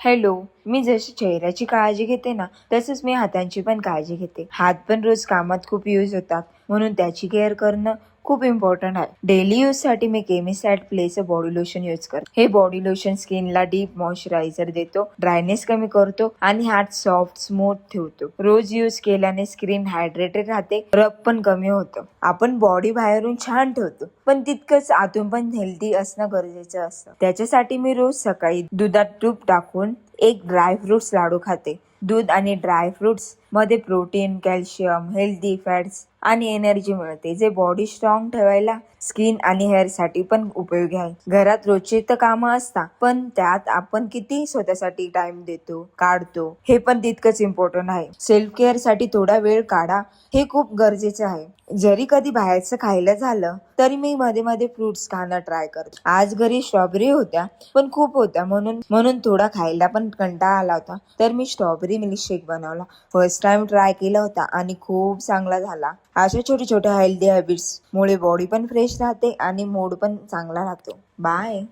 Hello. मी जशी चेहऱ्याची काळजी घेते ना, तसंच मी हातांची पण काळजी घेते. हात पण रोज कामात खूप यूज होतात, म्हणून त्याची केअर करणं खूप इम्पॉर्टंट आहे. डेली यूजसाठी मी केमिसॅट प्लेचं बॉडी लोशन यूज करते. हे बॉडी लोशन स्किनला डीप मॉइश्चरायझर देतो, ड्रायनेस कमी करतो आणि हात सॉफ्ट स्मूथ ठेवतो. रोज यूज केल्याने स्किन हायड्रेटेड राहते, रब पण कमी होतं. आपण बॉडी बाहेरून छान ठेवतो, पण तितकंच आतून पण हेल्दी असणं गरजेचं असतं. त्याच्यासाठी मी रोज सकाळी दुधात तूप टाकून एक ड्रायफ्रुट्स लाडू खाते. दूध आणि ड्रायफ्रुट्स मध्ये प्रोटीन, कॅल्शियम, हेल्दी फॅट्स आणि एनर्जी मिळते, जे बॉडी स्ट्रॉंग ठेवायला, स्किन आणि हेअर साठी पण उपयोगी आहे. घरात रोजची तर कामं असतात, पण त्यात आपण किती स्वतःसाठी टाइम काढतो हे पण तितकंच इम्पॉर्टंट आहे. सेल्फ केअर साठी थोडा वेळ काढा, हे खूप गरजेचं आहे. जरी कधी बाहेरचं खायला झालं तरी मी मध्ये मध्ये फ्रुट्स खाणं ट्राय करते. आज घरी स्ट्रॉबेरी होत्या, पण खूप होत्या, म्हणून थोडा खायला पण कंटाळा आला होता, तर मी स्ट्रॉबेरी मिल्कशेक बनवला. फर्स्ट टाइम ट्राय केला होता आणि खूप चांगला झाला. अशा छोट्या छोट्या हेल्दी हॅबिट्स मुळे बॉडी पण फ्रेश राहते आणि मूड पण चांगला राहतो. बाय.